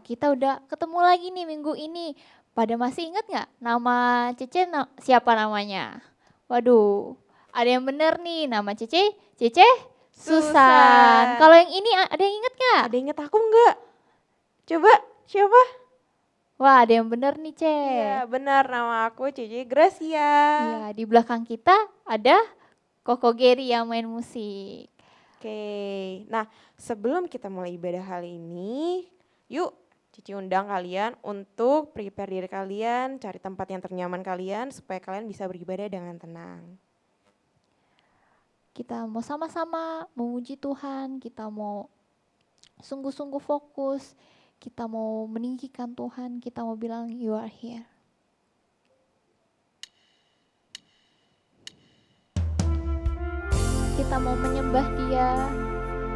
kita udah ketemu lagi nih minggu ini. Pada masih ingat nggak nama Cece siapa namanya? Waduh, ada yang bener nih nama Cece Susan. Kalau yang ini ada yang ingat nggak? Ada yang ingat aku nggak? Coba siapa? Wah, ada yang bener nih, Ce. Iya, benar, nama aku Cece Gracia. Iya, di belakang kita ada Koko Geri yang main musik. Oke, nah sebelum kita mulai ibadah kali ini, yuk Cici undang kalian untuk prepare diri kalian, cari tempat yang ternyaman kalian supaya kalian bisa beribadah dengan tenang. Kita mau sama-sama memuji Tuhan, kita mau sungguh-sungguh fokus, kita mau meninggikan Tuhan, kita mau bilang you are here. Kita mau menyembah Dia,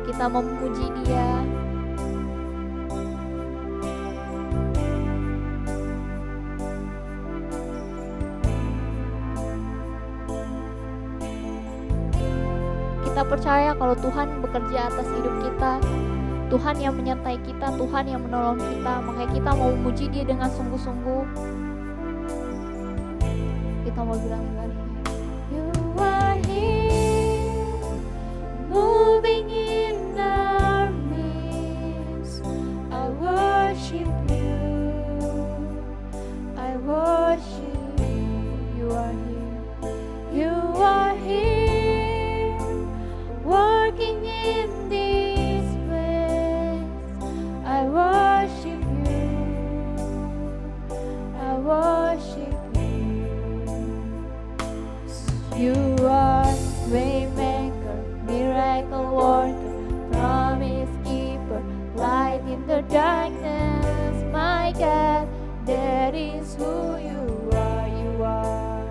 kita mau memuji Dia. Kita percaya kalau Tuhan bekerja atas hidup kita, Tuhan yang menyertai kita, Tuhan yang menolong kita, makanya kita mau memuji Dia dengan sungguh-sungguh. Kita mau bilang you are here, moving in our midst. I worship you, I worship you. You are here, you are here, working in this place. I worship you, I worship you. You are waymaker, miracle worker, promise keeper, light in the darkness. My God, that is who you are. You are.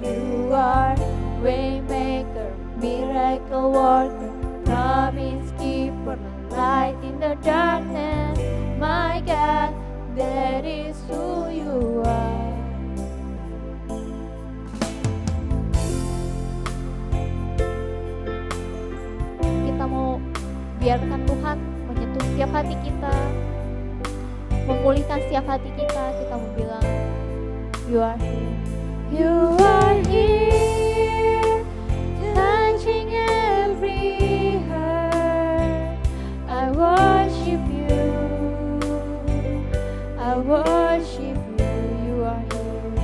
You are waymaker, miracle worker, promise keeper, light in the darkness. My God, that is who you are. Kita mau biarkan Tuhan menyentuh setiap hati kita, memulihkan setiap hati kita. Kita mau bilang you are here. You are here, touching every heart. I worship you, I worship you. You are here,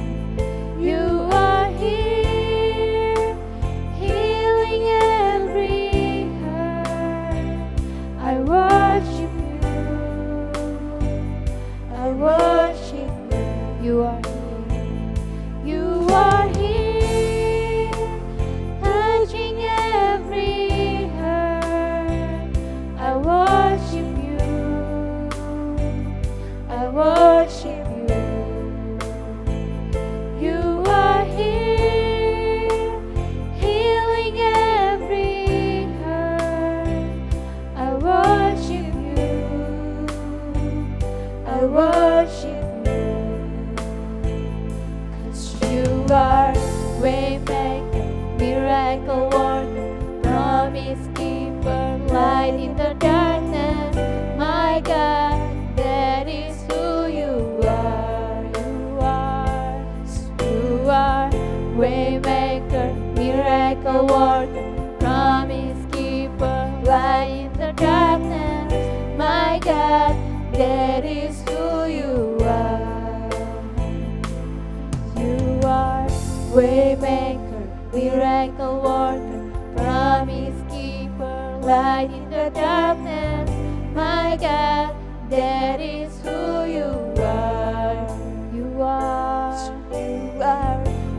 you are here, healing every heart. I worship you, I worship you. You are here. You are here, touching every heart. I worship you, I worship you. You are here, healing every heart. I worship you, I worship you. You are waymaker, miracle worker, promise keeper, light in the darkness. My God, that is who you are. You are waymaker, miracle worker, promise keeper, light in the darkness. My God, that is who you are. You are waymaker, miracle worker, promise keeper, light in the darkness. My God, that is who you are. You are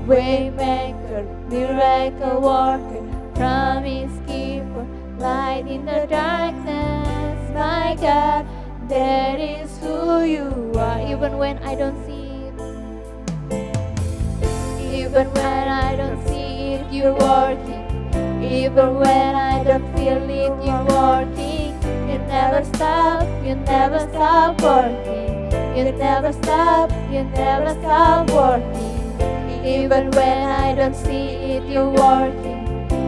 waymaker, miracle worker, promise keeper, light in the darkness. My God, that is who you are. Even when I don't see it, even when I don't see it, you're working. Even when I don't feel it, you're working. You never stop, you never stop working. You never stop, you never stop working. Even when I don't see it, you're working.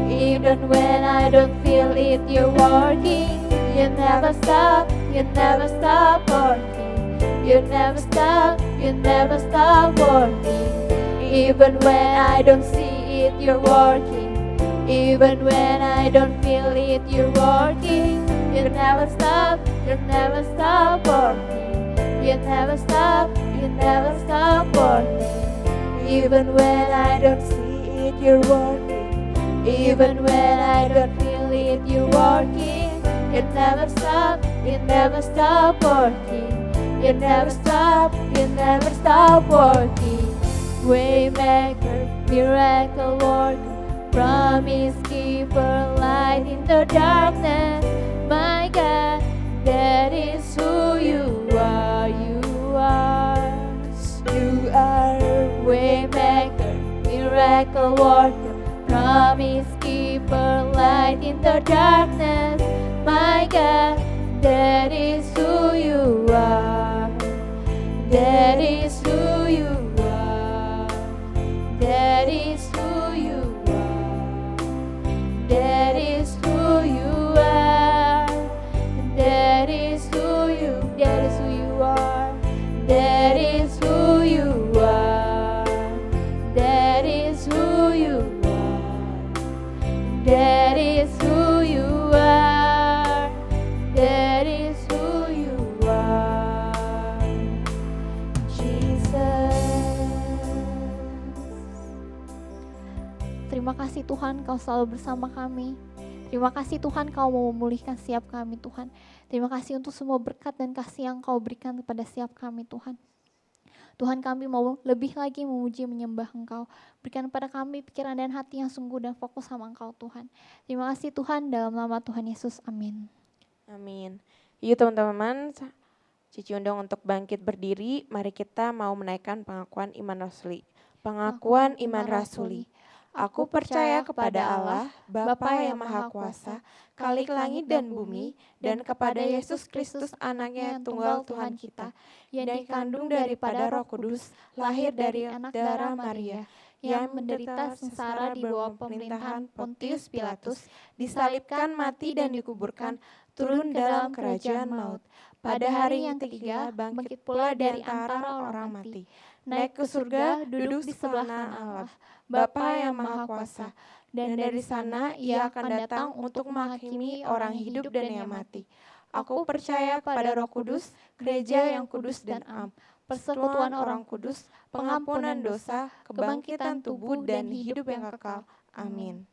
Even when I don't feel it, you're working. You never stop, you never stop working. You never stop working. Even when I don't see it, you're working. Even when I don't feel it, you're working. You never stop working. You never stop working. Even when I don't see it, you're working. Even when I don't feel it, you're working. You never stop working. You never stop working. Waymaker, miracle worker, promise keeper, light in the darkness. My God, that is who you are. You are waymaker, miracle worker, promise keeper, light in the darkness. My God, that is who you are. That is who you are. That is who you are. That is who you are. That is who you. That is who you are. That is who you are. That is who you are. That is who you are. That is who you are. Terima kasih Tuhan, Kau selalu bersama kami. Terima kasih Tuhan, Kau mau memulihkan setiap kami Tuhan. Terima kasih untuk semua berkat dan kasih yang Kau berikan kepada setiap kami Tuhan. Tuhan, kami mau lebih lagi memuji menyembah Engkau. Berikan kepada kami pikiran dan hati yang sungguh dan fokus sama Engkau Tuhan. Terima kasih Tuhan, dalam nama Tuhan Yesus, amin. Amin. Yuk teman-teman, Cici undang untuk bangkit berdiri. Mari kita mau menaikkan pengakuan iman rasuli. Pengakuan iman rasuli. Aku percaya kepada Allah, Bapa yang Maha Kuasa, Khalik langit dan bumi, dan kepada Yesus Kristus anaknya yang tunggal Tuhan kita, yang dikandung daripada Roh Kudus, lahir dari anak darah Maria, yang menderita sengsara di bawah pemerintahan Pontius Pilatus, disalibkan, mati dan dikuburkan, turun dalam kerajaan maut. Pada hari yang ketiga bangkit pula dari antara orang mati, naik ke surga, duduk di sebelah kanan Allah, Bapa yang Maha Kuasa, dan dari sana Ia akan datang untuk menghakimi orang hidup dan yang mati. Aku percaya pada Roh Kudus, gereja yang kudus dan am, persekutuan orang kudus, pengampunan dosa, kebangkitan tubuh dan hidup yang kekal. Amin.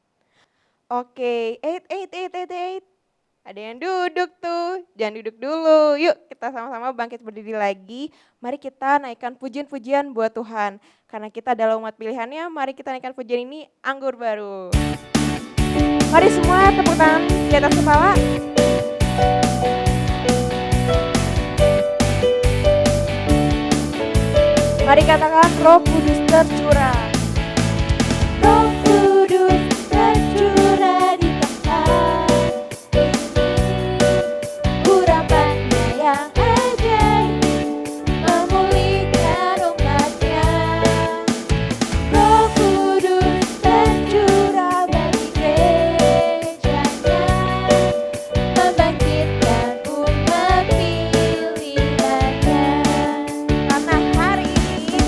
Oke, eight. Ada yang duduk tuh, jangan duduk dulu. Yuk kita sama-sama bangkit berdiri lagi. Mari kita naikkan pujian-pujian buat Tuhan. Karena kita adalah umat pilihannya, mari kita naikkan pujian ini, Anggur Baru. Mari semua tepuk tangan di atas kepala. Mari katakan Roh Kudus tercurah. Roh Kudus tercurah di tempat ini. Urapannya yang ajaib memulihkan umatnya. Roh Kudus tercurah bagi gerejanya, membangkitkan umat pilihannya. Karena hari ini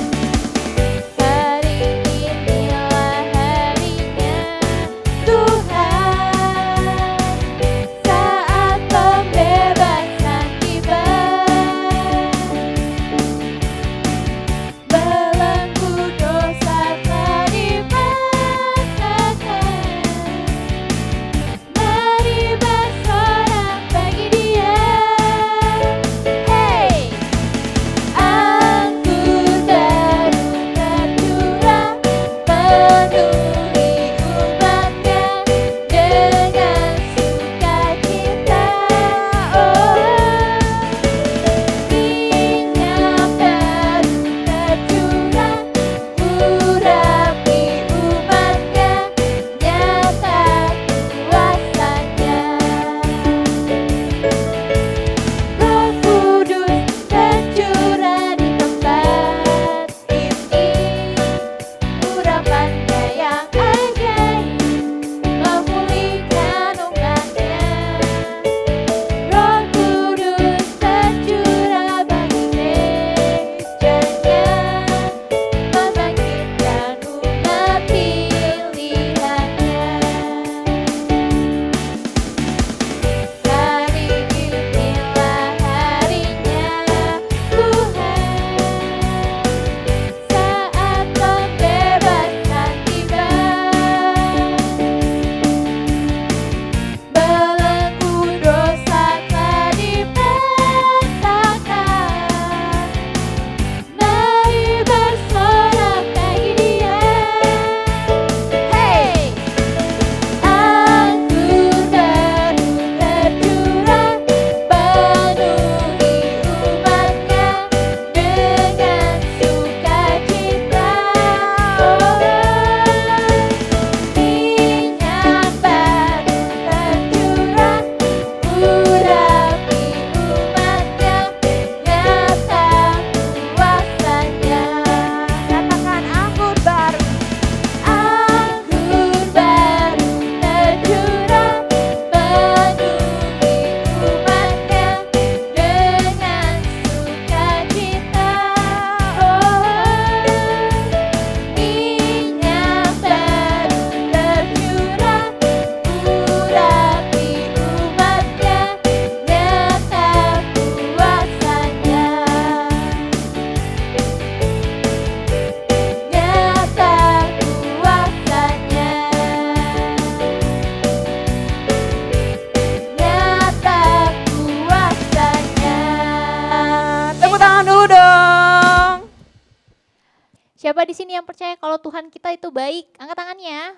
di sini yang percaya kalau Tuhan kita itu baik? Angkat tangannya.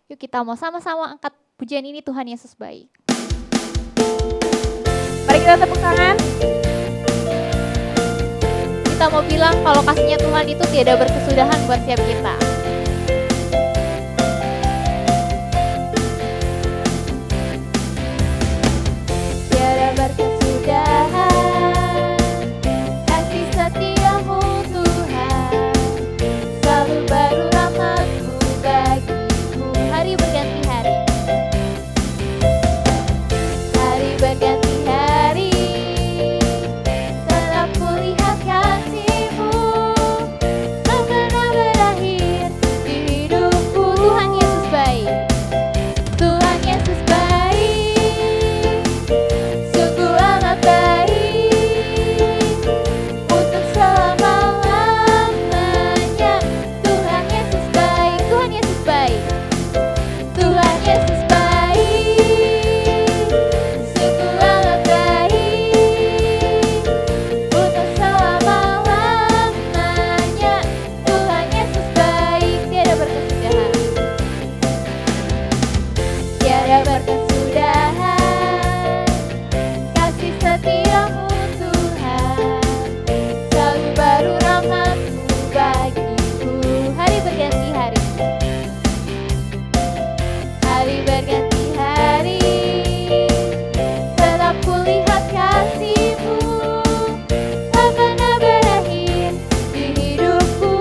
Yuk kita mau sama-sama angkat pujian ini, Tuhan Yesus baik. Mari kita tepuk tangan. Kita mau bilang kalau kasihnya Tuhan itu tiada berkesudahan buat setiap kita. Tiada berkesudahan kasih setiamu Tuhan, selalu baru rahmat-Mu bagiku. Hari berganti hari, hari berganti hari, tetap kulihat kasih-Mu, tak pernah berakhir di hidupku. Tuhan Yesus baik. Tuhan Yesus baik, sungguh amat baik, untuk selama-lamanya. Tuhan Yesus baik, Tuhan Yesus baik, Tuhan Yesus baik, sungguh amat baik, untuk selama-lamanya. Tuhan Yesus baik, tiada berkesudahan. Tiada berkesudahan kasih setiamu Tuhan, selalu baru rahmat-Mu bagiku. Hari berganti hari, hari berganti hari, tetap kulihat kasih-Mu, tak pernah berakhir di hidupku.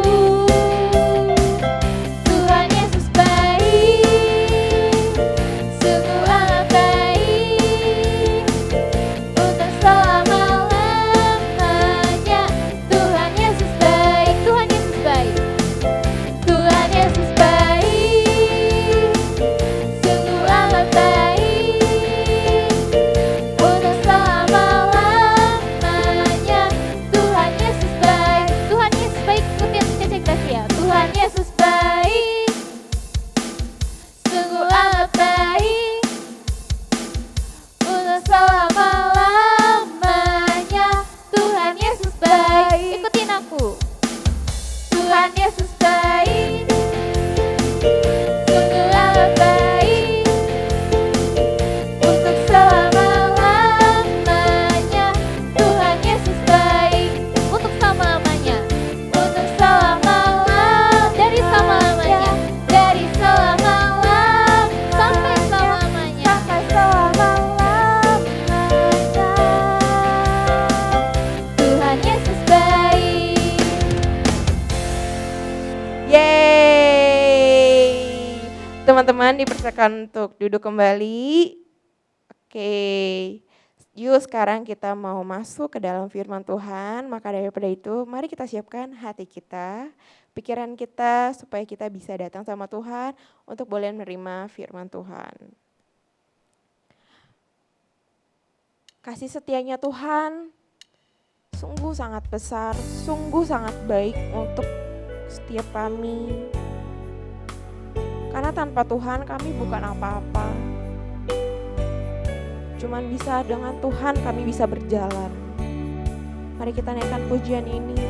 Tuhan Yesus baik, sungguh amat baik, untuk selama-lamanya. Tuhan Yesus baik, Tuhan Yesus baik, Tuhan Yesus baik, sungguh amat baik, untuk selama-lamanya. Tuhan Yesus baik, Tuhan Yesus baik. Ikutin Cece Gracia. Tuhan Yesus baik, sungguh amat baik, untuk selama-lamanya. Tuhan Yesus baik. Ikutin aku. Tuhan Yesus baik, sungguh amat baik, untuk selama-lamanya. Tuhan Yesus baik, Untuk selama-lamanya. untuk selama-lamanya. Dari selama-lamanya. Dari selama-lamanya Sampai selama-lamanya. sampai selama-lamanya. Tuhan Yesus baik. Yeay. Teman-teman dipersilakan untuk duduk kembali. Oke. Yuk sekarang kita mau masuk ke dalam firman Tuhan. Maka daripada itu mari kita siapkan hati kita, pikiran kita supaya kita bisa datang sama Tuhan untuk boleh menerima firman Tuhan. Kasih setianya Tuhan sungguh sangat besar, sungguh sangat baik untuk setiap kami. Karena tanpa Tuhan kami bukan apa-apa. Cuman bisa dengan Tuhan kami bisa berjalan. Mari kita naikkan pujian ini.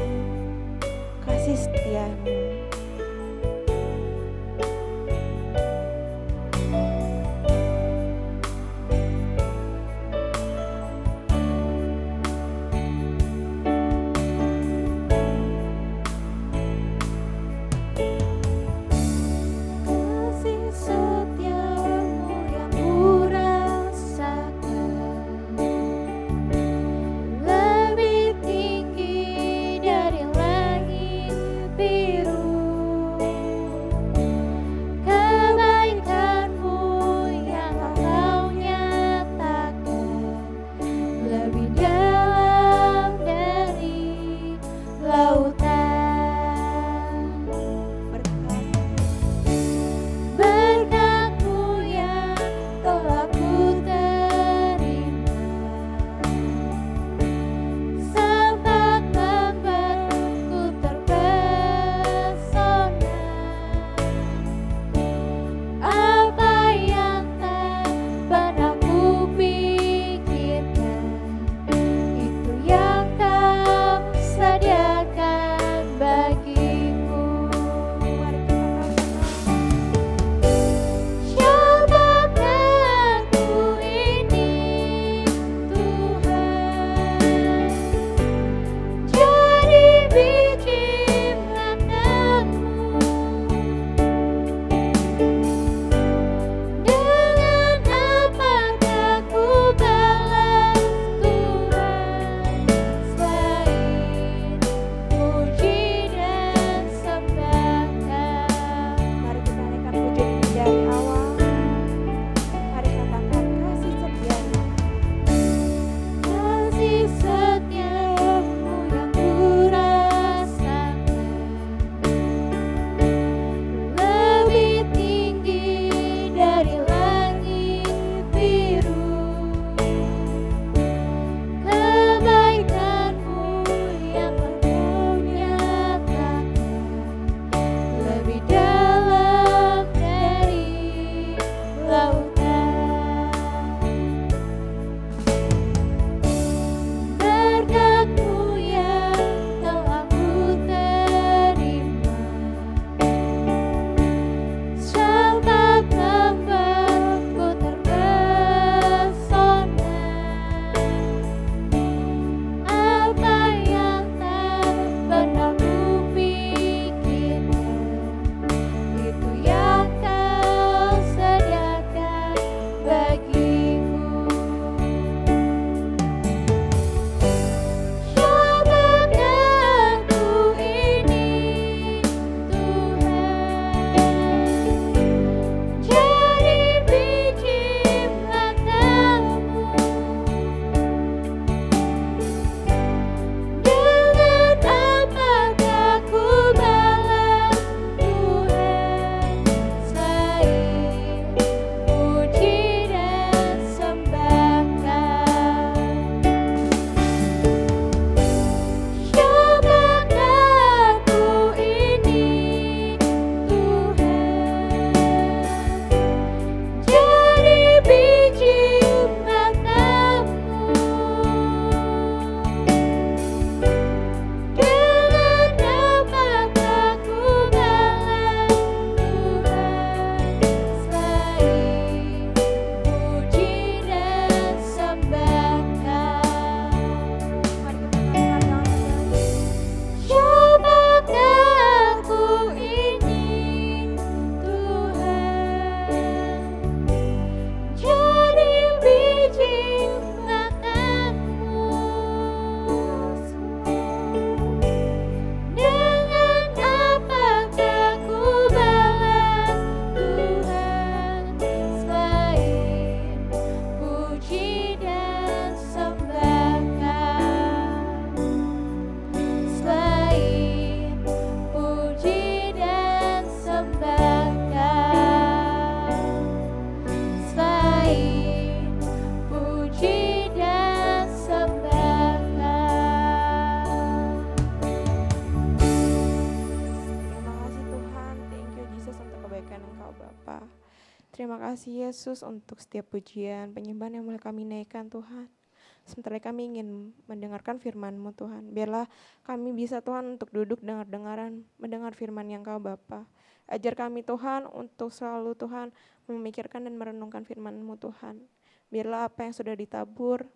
Kasih setiamu. Kasih setiamu yang kurasakan lebih tinggi dari langit biru. terima kasih Yesus untuk setiap pujian, penyembahan yang mulai kami naikkan Tuhan. Sementara kami ingin mendengarkan firman-Mu Tuhan. Biarlah kami bisa Tuhan untuk duduk dengar-dengaran, mendengar firman yang Kau Bapa. Ajar kami Tuhan untuk selalu Tuhan memikirkan dan merenungkan firman-Mu Tuhan. Biarlah apa yang sudah ditabur,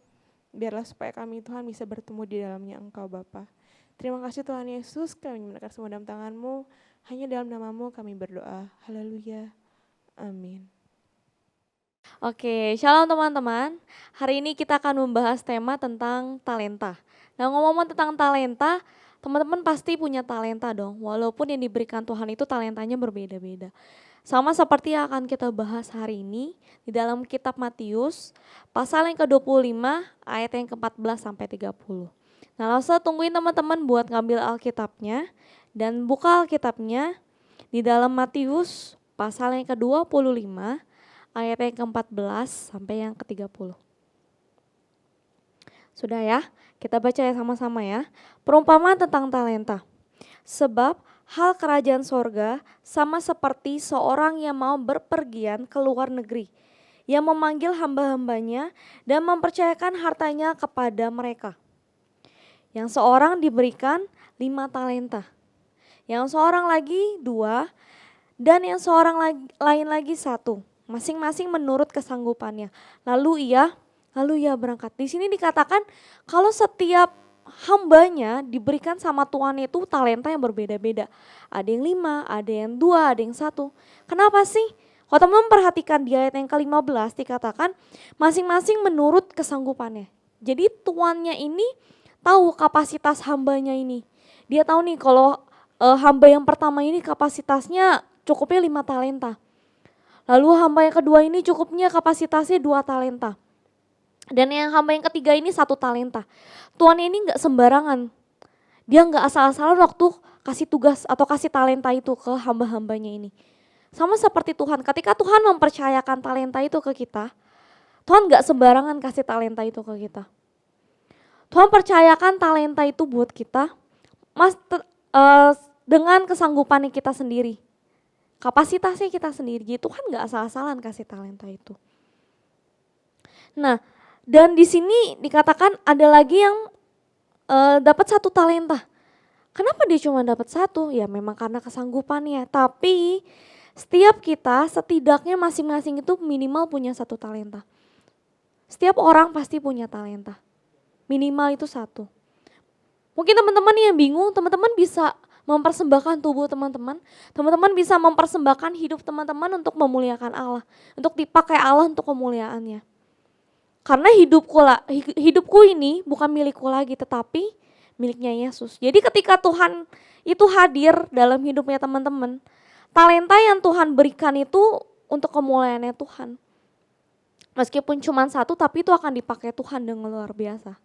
biarlah supaya kami Tuhan bisa bertemu di dalamnya Engkau Bapa. Terima kasih Tuhan Yesus, kami menyerahkan semua dalam tangan-Mu. Hanya dalam nama-Mu kami berdoa. Haleluya. Amin. Oke, shalom teman-teman. Hari ini kita akan membahas tema tentang talenta. Nah, ngomong-ngomong tentang talenta, teman-teman pasti punya talenta dong. Walaupun yang diberikan Tuhan itu talentanya berbeda-beda. Sama seperti yang akan kita bahas hari ini di dalam kitab Matius, pasal yang ke-25, ayat yang ke-14 sampai 30. Nah, langsung tungguin teman-teman buat ngambil Alkitabnya dan buka Alkitabnya di dalam Matius pasal yang ke-25, ayat yang ke-14 sampai yang ke-30. Sudah ya, kita baca ya sama-sama ya. Perumpamaan tentang talenta. Sebab hal kerajaan sorga sama seperti seorang yang mau berpergian ke luar negeri, yang memanggil hamba-hambanya dan mempercayakan hartanya kepada mereka. Yang seorang diberikan 5 talenta, yang seorang lagi 2, dan yang seorang lain lagi 1. Masing-masing menurut kesanggupannya. Lalu ia berangkat. Di sini dikatakan kalau setiap hambanya diberikan sama Tuhan itu talenta yang berbeda-beda. Ada yang 5, ada yang 2, ada yang 1. Kenapa sih? Kalau teman-teman perhatikan di ayat yang ke-15 dikatakan masing-masing menurut kesanggupannya. Jadi tuannya ini tahu kapasitas hambanya ini. Dia tahu nih kalau hamba yang pertama ini kapasitasnya cukupnya 5 talenta. Lalu hamba yang kedua ini cukupnya kapasitasnya 2 talenta. Dan yang hamba yang ketiga ini 1 talenta. Tuhan ini gak sembarangan. Dia gak asal-asalan waktu kasih tugas atau kasih talenta itu ke hamba-hambanya ini. Sama seperti Tuhan, ketika Tuhan mempercayakan talenta itu ke kita, Tuhan gak sembarangan kasih talenta itu ke kita. Tuhan percayakan talenta itu buat kita dengan kesanggupannya kita sendiri. Kapasitasnya kita sendiri, jadi Tuhan gak asal-asalan kasih talenta itu. Nah, dan di sini dikatakan ada lagi yang dapat 1 talenta. Kenapa dia cuma dapat 1? Ya memang karena kesanggupannya. Tapi setiap kita setidaknya masing-masing itu minimal punya 1 talenta. Setiap orang pasti punya talenta. Minimal itu 1. Mungkin teman-teman yang bingung, teman-teman bisa mempersembahkan tubuh teman-teman. Teman-teman bisa mempersembahkan hidup teman-teman untuk memuliakan Allah. Untuk dipakai Allah untuk kemuliaannya. Karena hidupku ini bukan milikku lagi tetapi miliknya Yesus. Jadi ketika Tuhan itu hadir dalam hidupnya teman-teman, talenta yang Tuhan berikan itu untuk kemuliaannya Tuhan. Meskipun cuma 1 tapi itu akan dipakai Tuhan dengan luar biasa.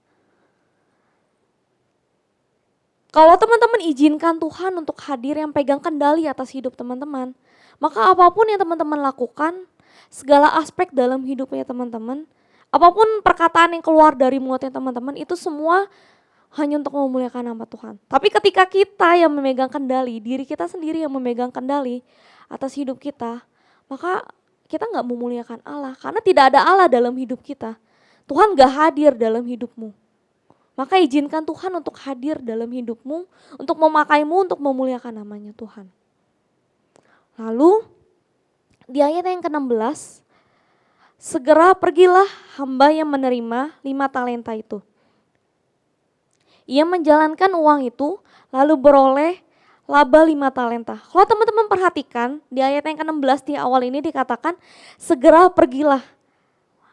Kalau teman-teman izinkan Tuhan untuk hadir yang pegang kendali atas hidup teman-teman, maka apapun yang teman-teman lakukan, segala aspek dalam hidupnya teman-teman, apapun perkataan yang keluar dari mulutnya teman-teman, itu semua hanya untuk memuliakan nama Tuhan. Tapi ketika kita yang memegang kendali, diri kita sendiri yang memegang kendali atas hidup kita, maka kita gak memuliakan Allah, karena tidak ada Allah dalam hidup kita. Tuhan gak hadir dalam hidupmu. Maka izinkan Tuhan untuk hadir dalam hidupmu, untuk memakaimu, untuk memuliakan namanya Tuhan. Lalu di ayat yang ke-16, segera pergilah hamba yang menerima 5 talenta itu. Ia menjalankan uang itu, lalu beroleh laba 5 talenta. Kalau teman-teman perhatikan, di ayat yang ke-16 di awal ini dikatakan, segera pergilah.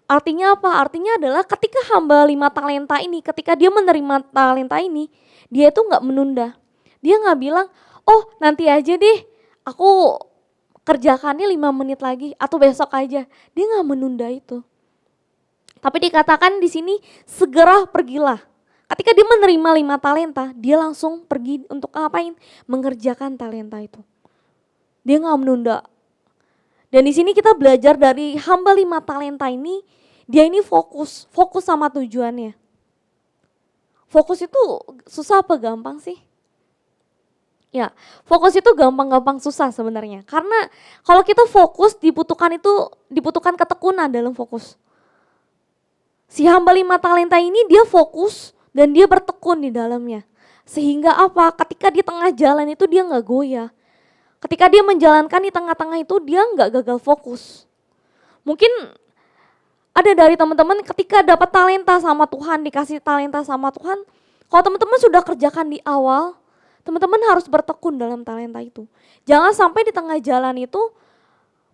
Artinya apa? Artinya adalah ketika hamba 5 talenta ini, ketika dia menerima talenta ini, dia itu gak menunda. Dia gak bilang, oh nanti aja deh, aku kerjakannya 5 menit lagi atau besok aja. Dia gak menunda itu. Tapi dikatakan di sini segera pergilah. Ketika dia menerima 5 talenta, dia langsung pergi untuk ngapain? Mengerjakan talenta itu. Dia gak menunda. Dan di sini kita belajar dari hamba 5 talenta ini, dia ini fokus sama tujuannya. Fokus itu susah apa gampang sih? Ya, fokus itu gampang-gampang susah sebenarnya. Karena kalau kita fokus dibutuhkan ketekunan dalam fokus. Si hamba 5 talenta ini dia fokus dan dia bertekun di dalamnya. Sehingga apa? Ketika di tengah jalan itu dia nggak goyah. Ketika dia menjalankan di tengah-tengah itu dia nggak gagal fokus. Mungkin ada dari teman-teman ketika dapat talenta sama Tuhan, dikasih talenta sama Tuhan, kalau teman-teman sudah kerjakan di awal, teman-teman harus bertekun dalam talenta itu. Jangan sampai di tengah jalan itu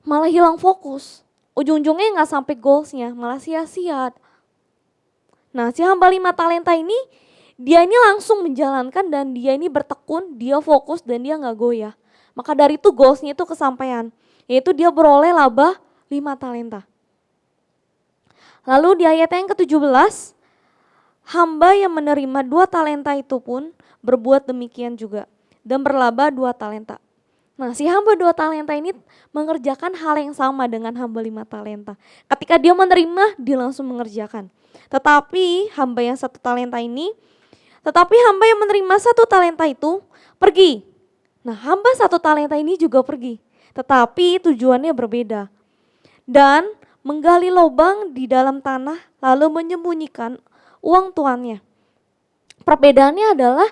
malah hilang fokus. Ujung-ujungnya nggak sampai goalsnya, malah sia-sia. Nah, si hamba 5 talenta ini, dia ini langsung menjalankan dan dia ini bertekun, dia fokus dan dia nggak goyah. Maka dari itu goalsnya itu kesampaian, yaitu dia beroleh laba 5 talenta. Lalu di ayat yang ke-17, hamba yang menerima 2 talenta itu pun berbuat demikian juga dan berlaba 2 talenta. Nah, si hamba 2 talenta ini mengerjakan hal yang sama dengan hamba 5 talenta. Ketika dia menerima, dia langsung mengerjakan. Tetapi hamba yang 1 talenta ini, hamba yang menerima 1 talenta itu pergi. Nah, hamba 1 talenta ini juga pergi, tetapi tujuannya berbeda. Dan menggali lubang di dalam tanah lalu menyembunyikan uang tuannya. Perbedaannya adalah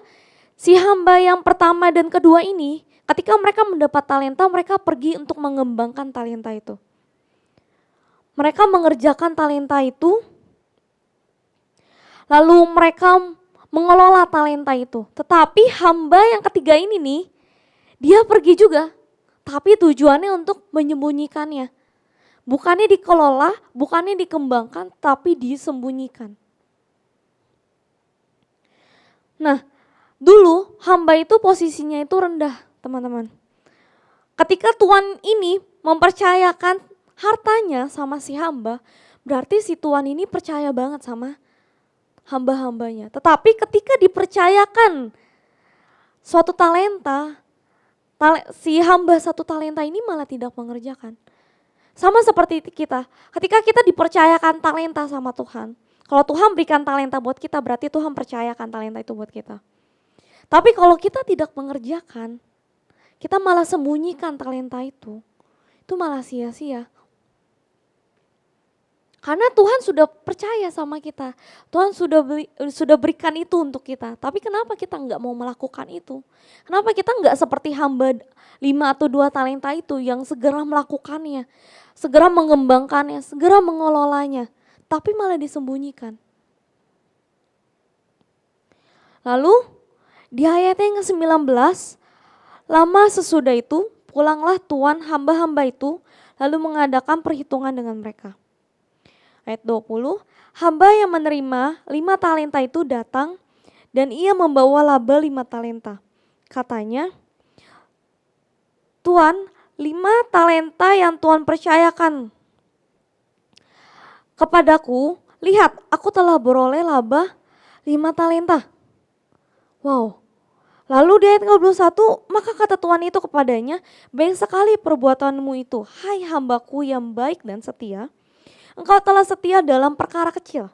si hamba yang pertama dan kedua ini, ketika mereka mendapat talenta, mereka pergi untuk mengembangkan talenta itu. Mereka mengerjakan talenta itu, lalu mereka mengelola talenta itu. Tetapi hamba yang ketiga ini nih, dia pergi juga, tapi tujuannya untuk menyembunyikannya. Bukannya dikelola, bukannya dikembangkan, tapi disembunyikan. Nah, dulu hamba itu posisinya itu rendah, teman-teman. Ketika Tuhan ini mempercayakan hartanya sama si hamba, berarti si Tuhan ini percaya banget sama hamba-hambanya. Tetapi ketika dipercayakan suatu talenta, si hamba 1 talenta ini malah tidak mengerjakan. Sama seperti kita, ketika kita dipercayakan talenta sama Tuhan, kalau Tuhan berikan talenta buat kita, berarti Tuhan percayakan talenta itu buat kita. Tapi kalau kita tidak mengerjakan, kita malah sembunyikan talenta itu malah sia-sia. Karena Tuhan sudah percaya sama kita, Tuhan sudah berikan itu untuk kita. Tapi kenapa kita nggak mau melakukan itu? Kenapa kita nggak seperti hamba 5 atau 2 talenta itu yang segera melakukannya, segera mengembangkannya, segera mengelolanya, tapi malah disembunyikan. Lalu di ayat yang ke-19, lama sesudah itu pulanglah tuan hamba-hamba itu lalu mengadakan perhitungan dengan mereka. Ayat 20, hamba yang menerima 5 talenta itu datang dan ia membawa laba 5 talenta. Katanya, Tuan, 5 talenta yang Tuhan percayakan kepadaku, lihat aku telah beroleh laba 5 talenta. Wow. Lalu di ayat 21, maka kata Tuhan itu kepadanya, baik sekali perbuatanmu itu, hai hambaku yang baik dan setia, engkau telah setia dalam perkara kecil.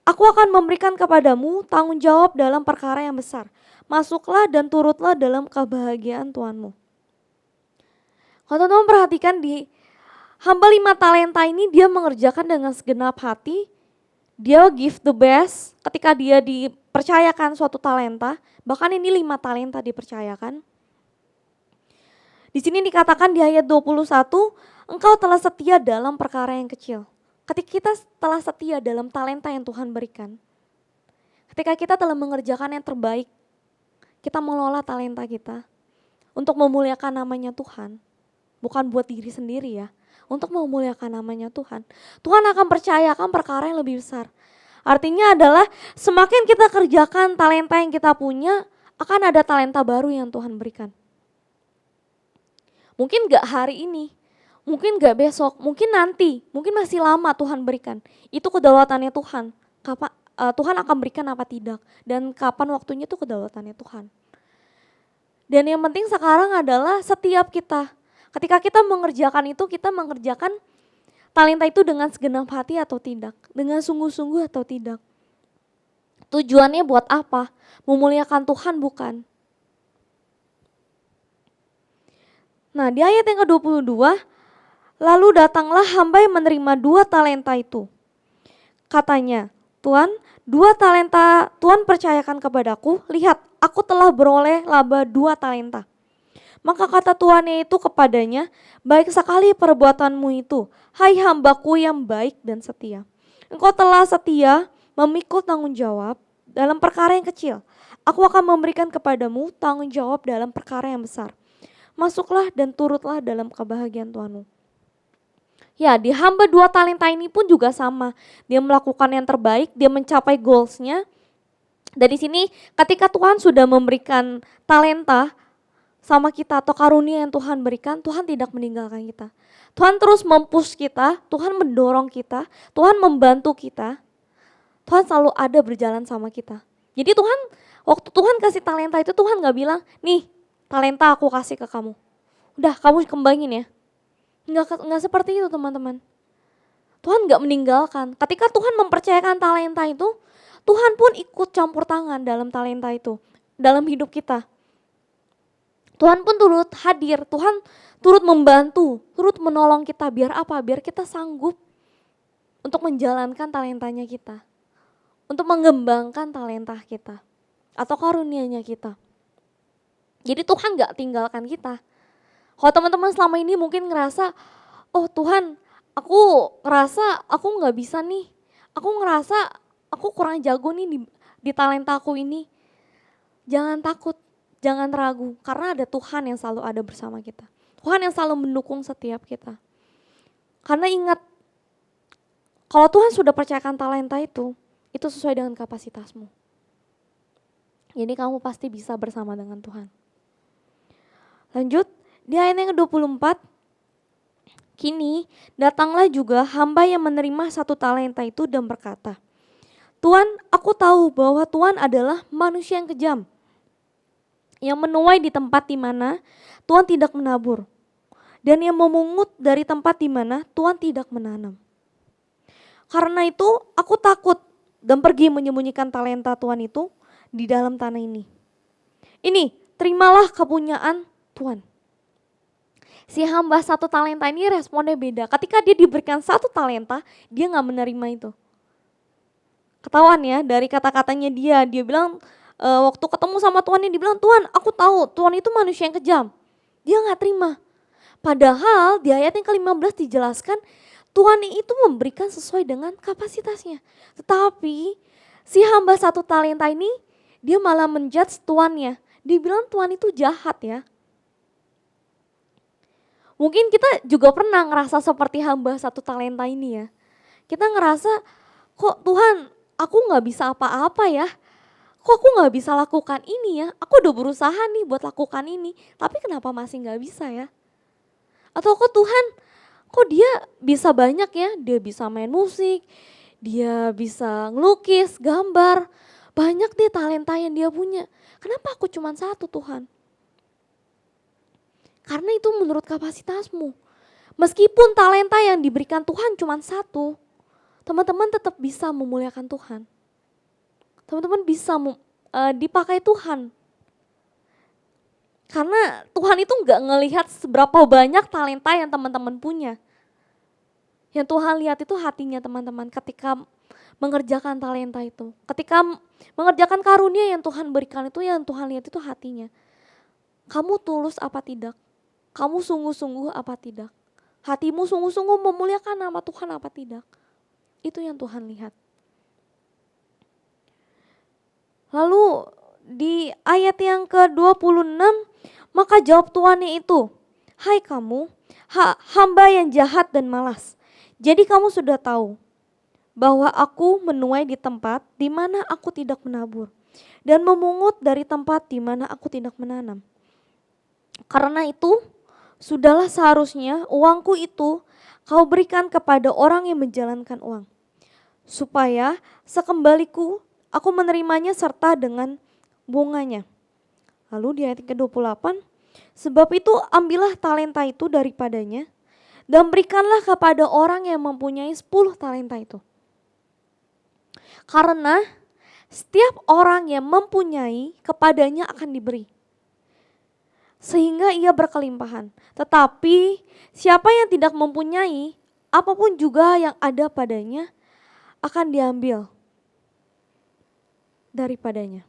Aku akan memberikan kepadamu tanggung jawab dalam perkara yang besar. Masuklah dan turutlah dalam kebahagiaan Tuhanmu. Kalau teman-teman perhatikan di hamba 5 talenta ini dia mengerjakan dengan segenap hati, dia give the best ketika dia dipercayakan suatu talenta, bahkan ini 5 talenta dipercayakan. Di sini dikatakan di ayat 21, engkau telah setia dalam perkara yang kecil. Ketika kita telah setia dalam talenta yang Tuhan berikan, ketika kita telah mengerjakan yang terbaik, kita mengelola talenta kita untuk memuliakan namanya Tuhan, bukan buat diri sendiri ya, untuk memuliakan namanya Tuhan. Tuhan akan percayakan perkara yang lebih besar. Artinya adalah semakin kita kerjakan talenta yang kita punya, akan ada talenta baru yang Tuhan berikan. Mungkin gak hari ini, mungkin gak besok, mungkin nanti, mungkin masih lama Tuhan berikan. Itu kedaulatannya Tuhan. Tuhan akan berikan apa tidak, dan kapan waktunya itu kedaulatannya Tuhan. Dan yang penting sekarang adalah setiap kita, ketika kita mengerjakan itu, kita mengerjakan talenta itu dengan segenap hati atau tidak, dengan sungguh-sungguh atau tidak. Tujuannya buat apa? Memuliakan Tuhan bukan? Nah di ayat yang ke-22, lalu datanglah hamba yang menerima 2 talenta itu. Katanya, Tuan, 2 talenta Tuan percayakan kepadaku, lihat aku telah beroleh laba 2 talenta. Maka kata tuannya itu kepadanya, baik sekali perbuatanmu itu, hai hambaku yang baik dan setia. Engkau telah setia memikul tanggung jawab dalam perkara yang kecil. Aku akan memberikan kepadamu tanggung jawab dalam perkara yang besar. Masuklah dan turutlah dalam kebahagiaan Tuhanmu. Ya, di hamba 2 talenta ini pun juga sama. Dia melakukan yang terbaik, dia mencapai goalsnya. Dan di sini ketika Tuhan sudah memberikan talenta sama kita atau karunia yang Tuhan berikan, Tuhan tidak meninggalkan kita. Tuhan terus mempush kita, Tuhan mendorong kita, Tuhan membantu kita. Tuhan selalu ada berjalan sama kita. Jadi Tuhan, waktu Tuhan kasih talenta itu Tuhan gak bilang, nih talenta aku kasih ke kamu. Udah kamu kembangin ya. Enggak seperti itu teman-teman. Tuhan gak meninggalkan. Ketika Tuhan mempercayakan talenta itu, Tuhan pun ikut campur tangan dalam talenta itu, dalam hidup kita. Tuhan pun turut hadir, Tuhan turut membantu, turut menolong kita. Biar apa? Biar kita sanggup untuk menjalankan talentanya kita. Untuk mengembangkan talenta kita. Atau karunianya kita. Jadi Tuhan gak tinggalkan kita. Kalau teman-teman selama ini mungkin ngerasa, oh Tuhan aku ngerasa aku gak bisa nih. Aku ngerasa aku kurang jago nih di talenta aku ini. Jangan takut. Jangan ragu, karena ada Tuhan yang selalu ada bersama kita. Tuhan yang selalu mendukung setiap kita. Karena ingat, kalau Tuhan sudah percayakan talenta itu sesuai dengan kapasitasmu. Jadi kamu pasti bisa bersama dengan Tuhan. Lanjut, di ayat yang ke-24, kini datanglah juga hamba yang menerima 1 talenta itu dan berkata, Tuan, aku tahu bahwa Tuan adalah manusia yang kejam, yang menuai di tempat di mana Tuhan tidak menabur, dan yang memungut dari tempat di mana Tuhan tidak menanam. Karena itu aku takut dan pergi menyembunyikan talenta Tuhan itu di dalam tanah ini. Ini, terimalah kepunyaan Tuhan. Si hamba 1 talenta ini responnya beda. Ketika dia diberikan 1 talenta, dia gak menerima itu. Ketahuan ya dari kata-katanya dia bilang, waktu ketemu sama Tuhan dia bilang, Tuhan aku tahu Tuhan itu manusia yang kejam. Dia gak terima. Padahal di ayat yang ke-15 dijelaskan Tuhan itu memberikan sesuai dengan kapasitasnya. Tetapi si hamba 1 talenta ini dia malah menjudge tuannya. Dia bilang Tuhan itu jahat ya. Mungkin kita juga pernah ngerasa seperti hamba 1 talenta ini ya. Kita ngerasa kok Tuhan aku gak bisa apa-apa ya. Kok aku gak bisa lakukan ini ya? Aku udah berusaha nih buat lakukan ini, tapi kenapa masih gak bisa ya? Atau kok Tuhan, kok dia bisa banyak ya? Dia bisa main musik, dia bisa ngelukis, gambar. Banyak deh talenta yang dia punya. Kenapa aku cuma 1 Tuhan? Karena itu menurut kapasitasmu. Meskipun talenta yang diberikan Tuhan cuma 1, teman-teman tetap bisa memuliakan Tuhan. Teman-teman bisa dipakai Tuhan. Karena Tuhan itu gak ngelihat seberapa banyak talenta yang teman-teman punya. Yang Tuhan lihat itu hatinya teman-teman ketika mengerjakan talenta itu. Ketika mengerjakan karunia yang Tuhan berikan itu, yang Tuhan lihat itu hatinya. Kamu tulus apa tidak? Kamu sungguh-sungguh apa tidak? Hatimu sungguh-sungguh memuliakan nama Tuhan apa tidak? Itu yang Tuhan lihat. Lalu di ayat yang ke-26, maka jawab tuannya itu, hai kamu, hamba yang jahat dan malas. Jadi kamu sudah tahu bahwa aku menuai di tempat di mana aku tidak menabur, dan memungut dari tempat di mana aku tidak menanam. Karena itu, sudahlah seharusnya uangku itu kau berikan kepada orang yang menjalankan uang, supaya sekembaliku aku menerimanya serta dengan bunganya. Lalu di ayat ke-28, sebab itu ambillah talenta itu daripadanya dan berikanlah kepada orang yang mempunyai 10 talenta itu. Karena setiap orang yang mempunyai kepadanya akan diberi. sehingga ia berkelimpahan. Tetapi siapa yang tidak mempunyai, apapun juga yang ada padanya akan diambil daripadanya.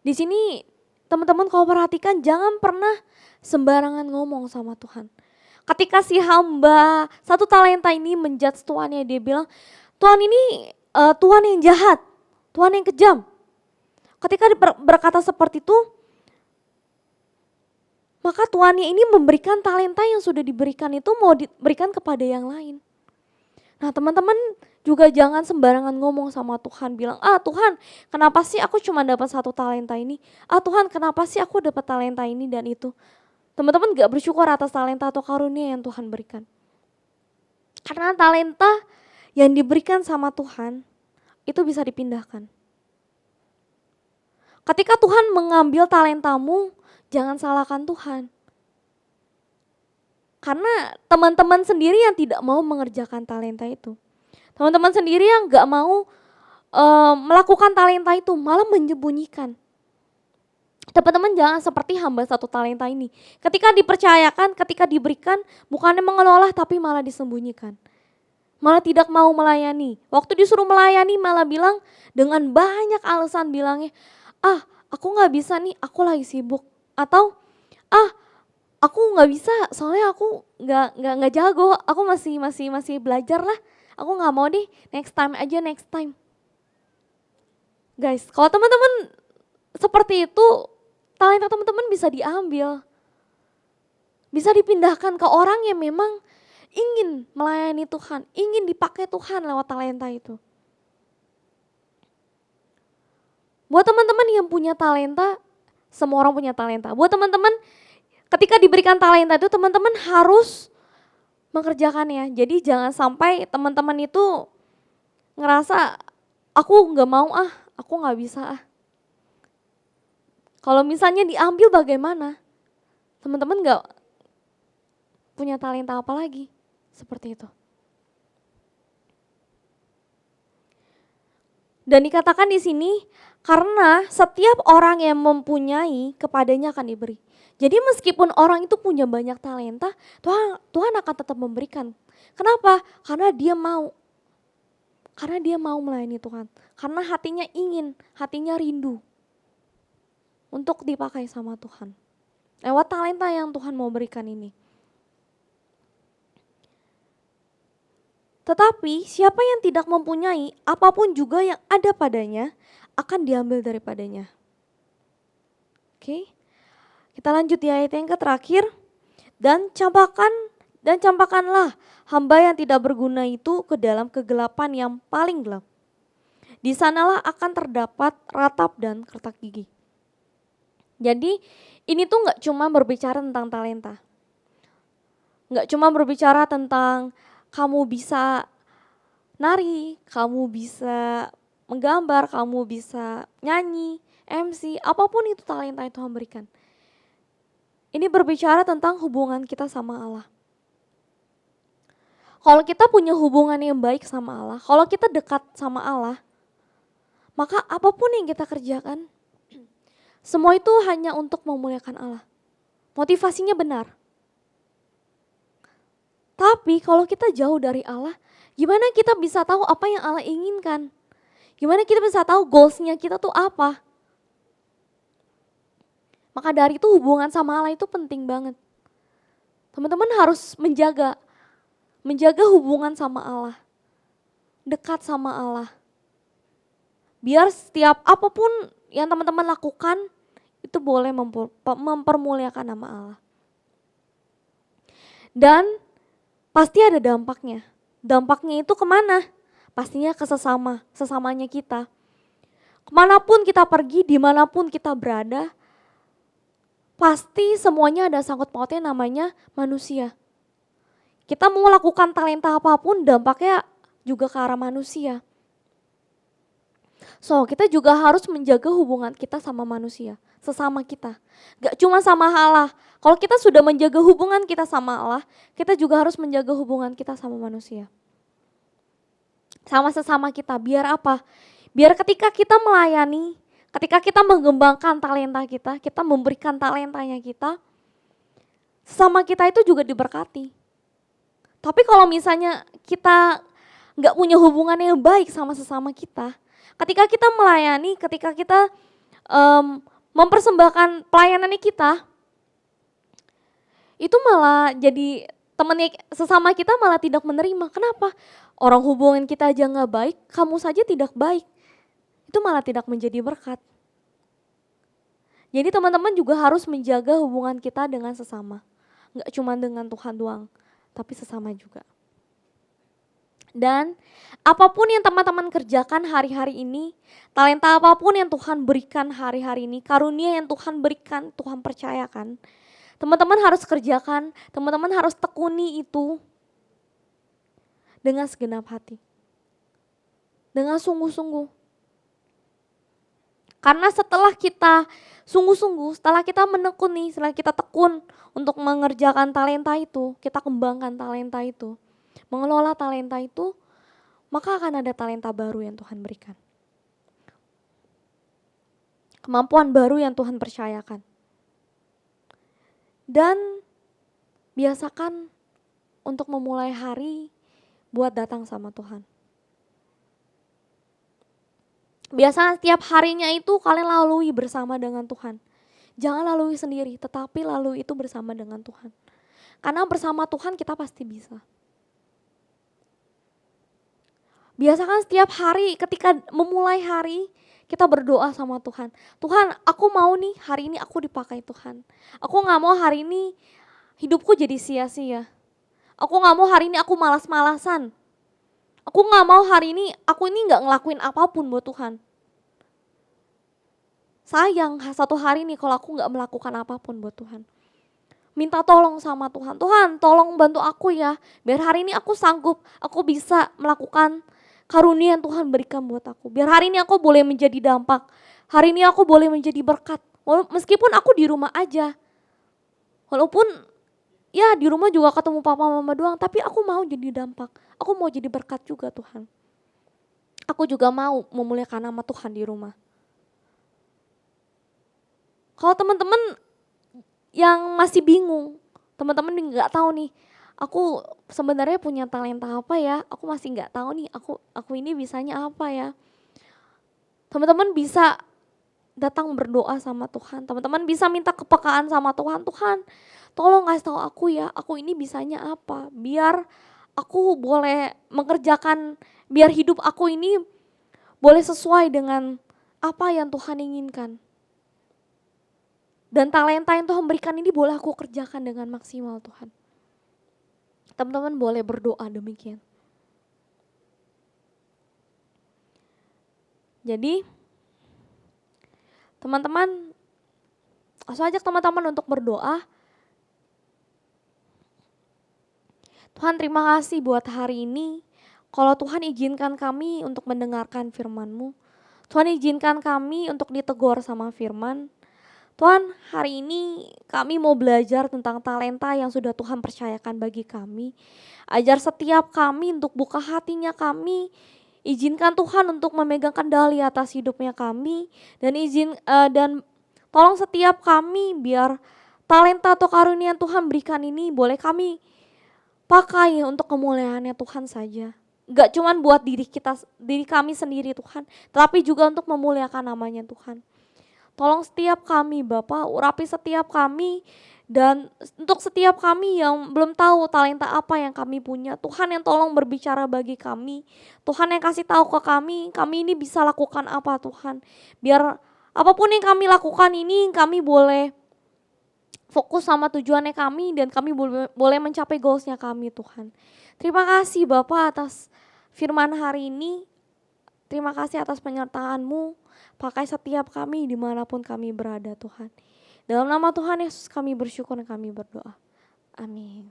Di sini teman-teman kalau perhatikan, jangan pernah sembarangan ngomong sama Tuhan. Ketika si hamba 1 talenta ini menjudge tuannya, dia bilang, Tuhan ini Tuhan yang jahat, Tuhan yang kejam. Ketika berkata seperti itu, maka tuannya ini memberikan talenta yang sudah diberikan itu mau diberikan kepada yang lain. Nah teman-teman juga jangan sembarangan ngomong sama Tuhan, bilang, Tuhan kenapa sih aku cuma dapat 1 talenta ini? Tuhan kenapa sih aku dapat talenta ini dan itu? Teman-teman gak bersyukur atas talenta atau karunia yang Tuhan berikan. Karena talenta yang diberikan sama Tuhan itu bisa dipindahkan. Ketika Tuhan mengambil talentamu, jangan salahkan Tuhan. Karena teman-teman sendiri yang tidak mau mengerjakan talenta itu. Teman-teman sendiri yang gak mau melakukan talenta itu, malah menyembunyikan. Teman-teman jangan seperti hamba 1 talenta ini. Ketika dipercayakan, ketika diberikan, bukannya mengelola tapi malah disembunyikan. Malah tidak mau melayani. Waktu disuruh melayani malah bilang dengan banyak alasan bilangnya, aku gak bisa nih, aku lagi sibuk. Atau, aku gak bisa soalnya aku gak jago, aku masih belajar lah. Aku gak mau deh, next time aja, next time. Guys, kalau teman-teman seperti itu, talenta teman-teman bisa diambil. Bisa dipindahkan ke orang yang memang ingin melayani Tuhan, ingin dipakai Tuhan lewat talenta itu. Buat teman-teman yang punya talenta, semua orang punya talenta. Buat teman-teman ketika diberikan talenta itu teman-teman harus mengerjakannya. Jadi jangan sampai teman-teman itu ngerasa aku gak mau aku gak bisa Kalau misalnya diambil bagaimana? Teman-teman gak punya talenta apa lagi? Seperti itu. Dan dikatakan di sini, karena setiap orang yang mempunyai kepadanya akan diberi. Jadi meskipun orang itu punya banyak talenta, Tuhan akan tetap memberikan. Kenapa? Karena dia mau. Karena dia mau melayani Tuhan. Karena hatinya ingin, hatinya rindu untuk dipakai sama Tuhan. Lewat talenta yang Tuhan mau berikan ini. Tetapi siapa yang tidak mempunyai, apapun juga yang ada padanya akan diambil daripadanya. Oke, kita lanjut di ayat yang terakhir. Dan campakkanlah hamba yang tidak berguna itu ke dalam kegelapan yang paling gelap. Di sanalah akan terdapat ratap dan kertak gigi. Jadi ini tuh gak cuma berbicara tentang talenta. Gak cuma berbicara tentang kamu bisa nari, kamu bisa menggambar, kamu bisa nyanyi, MC, apapun itu talenta yang Tuhan berikan. Ini berbicara tentang hubungan kita sama Allah. Kalau kita punya hubungan yang baik sama Allah, kalau kita dekat sama Allah, maka apapun yang kita kerjakan, semua itu hanya untuk memuliakan Allah. Motivasinya benar. Tapi kalau kita jauh dari Allah, gimana kita bisa tahu apa yang Allah inginkan? Gimana kita bisa tahu goals-nya kita tuh apa? Maka dari itu hubungan sama Allah itu penting banget. Teman-teman harus menjaga hubungan sama Allah. Dekat sama Allah. Biar setiap apapun yang teman-teman lakukan, itu boleh mempermuliakan nama Allah. Dan pasti ada dampaknya. Dampaknya itu kemana? Pastinya ke sesamanya kita. Kemanapun kita pergi, dimanapun kita berada, pasti semuanya ada sangkut pautnya namanya manusia. Kita mau lakukan talenta apapun, dampaknya juga ke arah manusia. So, kita juga harus menjaga hubungan kita sama manusia, sesama kita. Gak cuma sama Allah. Kalau kita sudah menjaga hubungan kita sama Allah, kita juga harus menjaga hubungan kita sama manusia. Sama sesama kita, biar apa? Biar ketika kita melayani, ketika kita mengembangkan talenta kita memberikan talentanya kita, sesama kita itu juga diberkati. Tapi kalau misalnya kita nggak punya hubungan yang baik sama sesama kita, ketika kita melayani, ketika kita mempersembahkan pelayanannya kita, itu malah jadi temannya sesama kita malah tidak menerima. Kenapa? Orang hubungan kita aja nggak baik, kamu saja tidak baik. Itu malah tidak menjadi berkat. Jadi teman-teman juga harus menjaga hubungan kita dengan sesama. Nggak cuma dengan Tuhan doang, tapi sesama juga. Dan apapun yang teman-teman kerjakan hari-hari ini, talenta apapun yang Tuhan berikan hari-hari ini, karunia yang Tuhan berikan, Tuhan percayakan, teman-teman harus kerjakan, teman-teman harus tekuni itu dengan segenap hati. Dengan sungguh-sungguh. Karena setelah kita sungguh-sungguh, setelah kita menekuni, setelah kita tekun untuk mengerjakan talenta itu, kita kembangkan talenta itu, mengelola talenta itu, maka akan ada talenta baru yang Tuhan berikan. Kemampuan baru yang Tuhan percayakan. Dan biasakan untuk memulai hari buat datang sama Tuhan. Biasakan setiap harinya itu kalian lalui bersama dengan Tuhan. Jangan lalui sendiri, tetapi lalui itu bersama dengan Tuhan. Karena bersama Tuhan kita pasti bisa. Biasakan setiap hari ketika memulai hari kita berdoa sama Tuhan. Tuhan, aku mau nih hari ini aku dipakai Tuhan. Aku gak mau hari ini hidupku jadi sia-sia. Aku gak mau hari ini aku malas-malasan. Aku gak mau hari ini aku ini gak ngelakuin apapun buat Tuhan. Sayang satu hari nih kalau aku gak melakukan apapun buat Tuhan. Minta tolong sama Tuhan. Tuhan tolong bantu aku ya. Biar hari ini aku sanggup, aku bisa melakukan karunia yang Tuhan berikan buat aku. Biar hari ini aku boleh menjadi dampak. Hari ini aku boleh menjadi berkat. Meskipun aku di rumah aja. Walaupun ya di rumah juga ketemu papa mama doang. Tapi aku mau jadi dampak. Aku mau jadi berkat juga Tuhan. Aku juga mau memuliakan nama Tuhan di rumah. Kalau teman-teman yang masih bingung, teman-teman nggak tahu nih, aku sebenarnya punya talenta apa ya? Aku masih nggak tahu nih. Aku ini bisanya apa ya? Teman-teman bisa datang berdoa sama Tuhan. Teman-teman bisa minta kepekaan sama Tuhan. Tuhan, tolong kasih tahu aku ya. Aku ini bisanya apa? Biar aku boleh mengerjakan. Biar hidup aku ini boleh sesuai dengan apa yang Tuhan inginkan. Dan talenta yang Tuhan berikan ini boleh aku kerjakan dengan maksimal Tuhan. Teman-teman boleh berdoa demikian. Jadi teman-teman, saya ajak teman-teman untuk berdoa. Tuhan terima kasih buat hari ini. Kalau Tuhan izinkan kami untuk mendengarkan firman-Mu. Tuhan izinkan kami untuk ditegur sama firman. Tuhan, hari ini kami mau belajar tentang talenta yang sudah Tuhan percayakan bagi kami. Ajar setiap kami untuk buka hatinya kami. Izinkan Tuhan untuk memegang kendali atas hidupnya kami. Dan tolong setiap kami biar talenta atau karunia yang Tuhan berikan ini boleh kami pakai untuk kemuliaannya Tuhan saja. Gak cuma buat diri kami sendiri Tuhan, tapi juga untuk memuliakan namanya Tuhan. Tolong setiap kami Bapak, urapi setiap kami, dan untuk setiap kami yang belum tahu talenta apa yang kami punya, Tuhan yang tolong berbicara bagi kami. Tuhan yang kasih tahu ke kami ini bisa lakukan apa Tuhan. Biar apapun yang kami lakukan ini kami boleh fokus sama tujuannya kami dan kami boleh mencapai goalsnya kami Tuhan. Terima kasih Bapak atas firman hari ini. Terima kasih atas penyertaan-Mu. Pakai setiap kami dimanapun kami berada Tuhan. Dalam nama Tuhan Yesus kami bersyukur dan kami berdoa. Amin.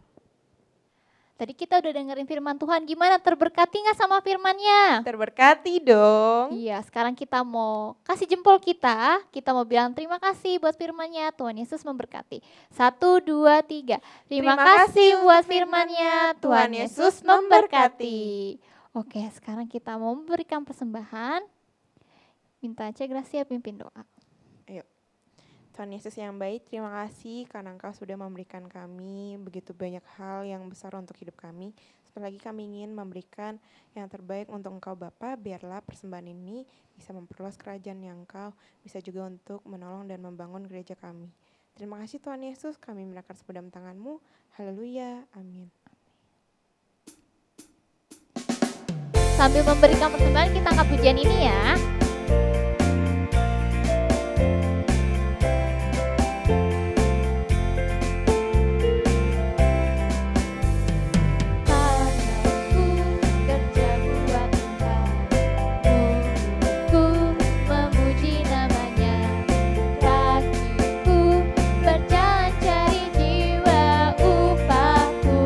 Tadi kita udah dengerin firman Tuhan, gimana, terberkati gak sama firman-Nya? Terberkati dong. Iya, sekarang kita mau kasih jempol kita mau bilang terima kasih buat firman-Nya, Tuhan Yesus memberkati. 1, 2, 3. Terima kasih buat firman-Nya, Tuhan Yesus memberkati. Oke, sekarang kita mau memberikan persembahan. Minta Cek Gracia pimpin doa. Ayo. Tuhan Yesus yang baik, terima kasih karena Engkau sudah memberikan kami begitu banyak hal yang besar untuk hidup kami. Sekali lagi kami ingin memberikan yang terbaik untuk Engkau Bapa, biarlah persembahan ini bisa memperluas kerajaan yang Engkau, bisa juga untuk menolong dan membangun gereja kami. Terima kasih Tuhan Yesus, kami menyerahkan sepedam tangan-Mu. Haleluya, amin. Sambil memberikan persembahan, kita angkat pujian ini ya. Tanganku kerja buat Tuhan, mulutku memuji namanya, kakiku berjalan cari jiwa, upahku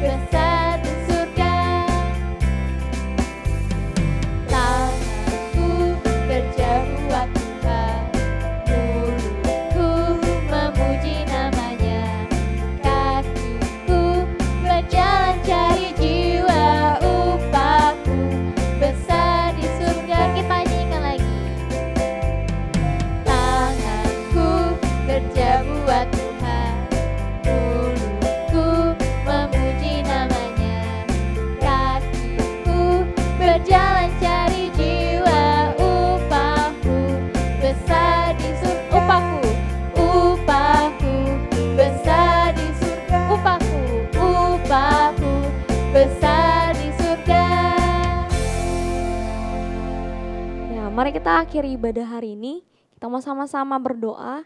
besar di surga. Tanganku kerja buat Tuhan, mulutku memuji namanya, kakiku berjalan cari jiwa, upahku besar di surga. Kita nyanyikan lagi. Tanganku kerja buat Tuhan, mulutku memuji namanya, kakiku berjalan cari jiwa, upahku besar di surga. Upahku besar di surga. Upahku besar di surga. Ya, mari kita akhiri ibadah hari ini. Kita mau sama-sama berdoa.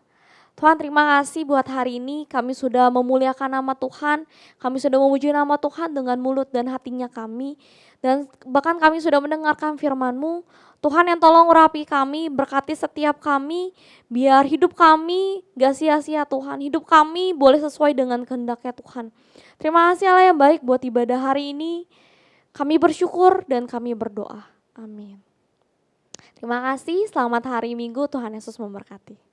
Tuhan, terima kasih buat hari ini kami sudah memuliakan nama Tuhan, kami sudah memuji nama Tuhan dengan mulut dan hatinya kami, dan bahkan kami sudah mendengarkan firman-Mu. Tuhan yang tolong urapi kami, berkati setiap kami, biar hidup kami gak sia-sia Tuhan, hidup kami boleh sesuai dengan kehendak-Nya Tuhan. Terima kasih Allah yang baik buat ibadah hari ini, kami bersyukur dan kami berdoa. Amin. Terima kasih, selamat hari Minggu, Tuhan Yesus memberkati.